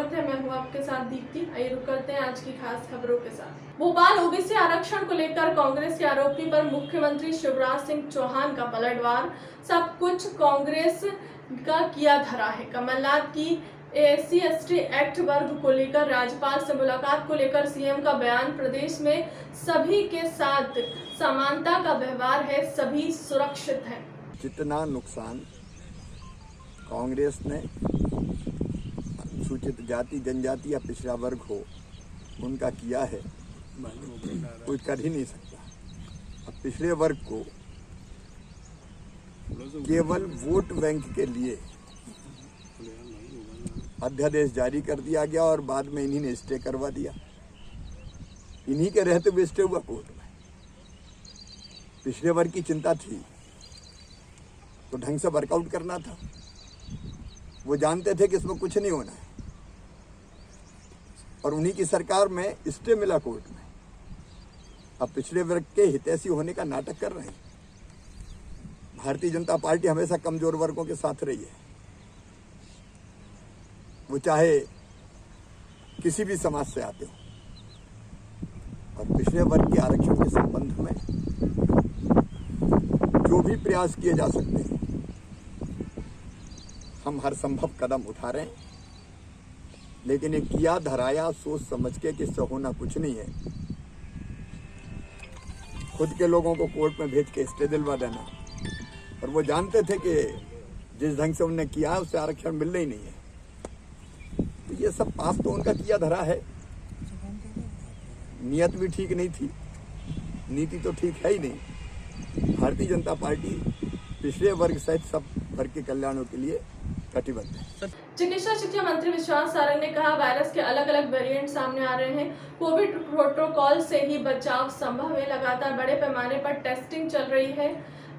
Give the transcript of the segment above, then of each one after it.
स्वागत है। मैं हूं आपके साथ दीप्ति। आइए रुक करते हैं आज की खास खबरों के साथ। भोपाल ओबीसी आरक्षण को लेकर कांग्रेस की आरोपी पर मुख्यमंत्री शिवराज सिंह चौहान का पलटवार। सब कुछ कांग्रेस का किया धरा है। कमलनाथ की SC/ST एक्ट वर्ग को लेकर राज्यपाल से मुलाकात को लेकर सीएम का बयान। प्रदेश में सभी के साथ समानता का व्यवहार है, सभी सुरक्षित हैं। जितना नुकसान कांग्रेस ने अनुसूचित जाति जनजाति या पिछड़ा वर्ग हो उनका किया है, कोई कर ही नहीं सकता। अब पिछड़े वर्ग को केवल वोट बैंक के लिए अध्यादेश जारी कर दिया गया और बाद में इन्हीं ने स्टे करवा दिया। इन्हीं के रहते हुए स्टे हुआ कोर्ट में। पिछड़े वर्ग की चिंता थी तो ढंग से वर्कआउट करना था। वो जानते थे कि इसमें कुछ नहीं होना है और उन्हीं की सरकार में स्टे मिला कोर्ट में। अब पिछड़े वर्ग के हितैषी होने का नाटक कर रहे हैं। भारतीय जनता पार्टी हमेशा कमजोर वर्गों के साथ रही है। वो चाहे किसी भी समाज से आते हो। और पिछड़े वर्ग के आरक्षण के संबंध में जो भी प्रयास किए जा सकते हैं, हम हर संभव कदम उठा रहे हैं। लेकिन ये किया धराया सोच समझ के कि इससे होना कुछ नहीं है। खुद के लोगों को कोर्ट में भेज के स्टे दिलवा देना, और वो जानते थे कि जिस ढंग से उन्होंने किया है उससे आरक्षण मिलना ही नहीं है। तो ये सब पास तो उनका किया धरा है। नियत भी ठीक नहीं थी, नीति तो ठीक है ही नहीं। भारतीय जनता पार्टी पिछड़े वर्ग सहित सब वर्ग के कल्याणों के लिए कटिबद्ध है। चिकित्सा शिक्षा मंत्री विश्वास सारंग ने कहा, वायरस के अलग अलग वेरिएंट सामने आ रहे हैं। कोविड प्रोटोकॉल से ही बचाव संभव है। लगातार बड़े पैमाने पर टेस्टिंग चल रही है,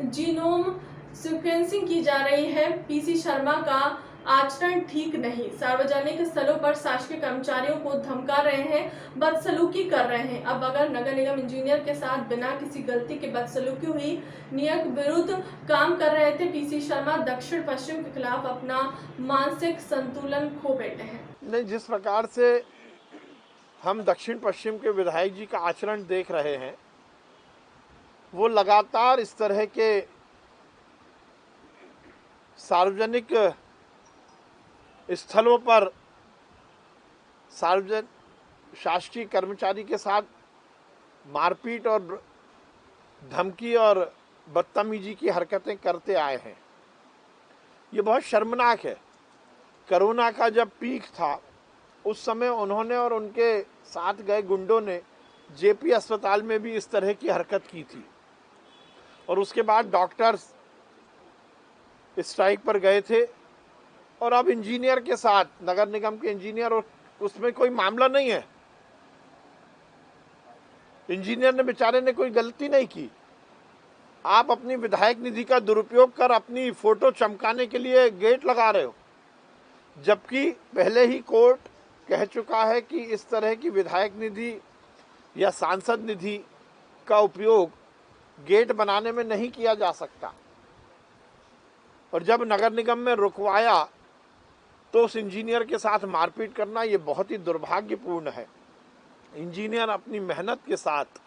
जीनोम सीक्वेंसिंग की जा रही है। PC शर्मा का आचरण ठीक नहीं। सार्वजनिक स्थलों पर शासकीय कर्मचारियों को धमका रहे हैं, बदसलूकी कर रहे हैं। अब अगर नगर निगम इंजीनियर के साथ बिना किसी गलती के बदसलूकी हुई, नियम विरुद्ध काम कर रहे थे। PC शर्मा दक्षिण पश्चिम के खिलाफ अपना मानसिक संतुलन खो बैठे हैं। नहीं, जिस प्रकार से हम दक्षिण पश्चिम के विधायक जी का आचरण देख रहे हैं, वो लगातार इस तरह के सार्वजनिक स्थलों पर शासकीय कर्मचारी के साथ मारपीट और धमकी और बदतमीजी की हरकतें करते आए हैं। ये बहुत शर्मनाक है। कोरोना का जब पीक था उस समय उन्होंने और उनके साथ गए गुंडों ने JP अस्पताल में भी इस तरह की हरकत की थी, और उसके बाद डॉक्टर्स स्ट्राइक पर गए थे। और अब इंजीनियर के साथ, नगर निगम के इंजीनियर, और उसमें कोई मामला नहीं है। इंजीनियर ने बेचारे ने कोई गलती नहीं की। आप अपनी विधायक निधि का दुरुपयोग कर अपनी फोटो चमकाने के लिए गेट लगा रहे हो, जबकि पहले ही कोर्ट कह चुका है कि इस तरह की विधायक निधि या सांसद निधि का उपयोग गेट बनाने में नहीं किया जा सकता। और जब नगर निगम में रुकवाया तो उस इंजीनियर के साथ मारपीट करना ये बहुत ही दुर्भाग्यपूर्ण है। इंजीनियर अपनी मेहनत के साथ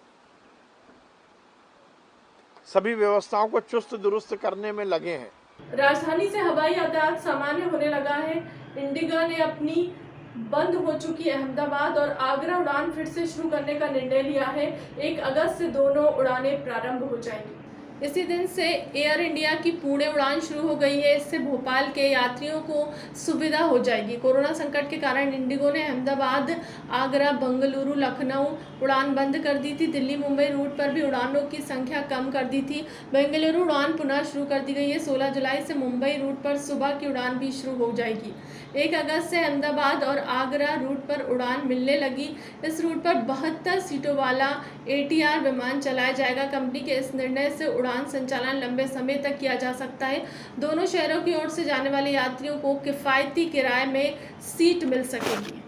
सभी व्यवस्थाओं को चुस्त दुरुस्त करने में लगे हैं। राजधानी से हवाई यातायात सामान्य होने लगा है। इंडिगो ने अपनी बंद हो चुकी अहमदाबाद और आगरा उड़ान फिर से शुरू करने का निर्णय लिया है। 1 अगस्त से दोनों उड़ानें प्रारंभ हो जाएंगी। इसी दिन से एयर इंडिया की पुणे उड़ान शुरू हो गई है। इससे भोपाल के यात्रियों को सुविधा हो जाएगी। कोरोना संकट के कारण इंडिगो ने अहमदाबाद, आगरा, बेंगलुरु, लखनऊ उड़ान बंद कर दी थी। दिल्ली मुंबई रूट पर भी उड़ानों की संख्या कम कर दी थी। बेंगलुरु उड़ान पुनः शुरू कर दी गई है। 16 जुलाई से मुंबई रूट पर सुबह की उड़ान भी शुरू हो जाएगी। 1 अगस्त से अहमदाबाद और आगरा रूट पर उड़ान मिलने लगी। इस रूट पर 72 सीटों वाला ATR विमान चलाया जाएगा। कंपनी के इस निर्णय से उड़ान संचालन लंबे समय तक किया जा सकता है। दोनों शहरों की ओर से जाने वाले यात्रियों को किफायती किराए में सीट मिल सकेगी।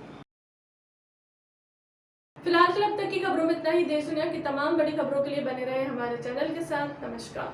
फिलहाल अब तक की खबरों में इतना ही। देश दुनिया की तमाम बड़ी खबरों के लिए बने रहे हमारे चैनल के साथ। नमस्कार।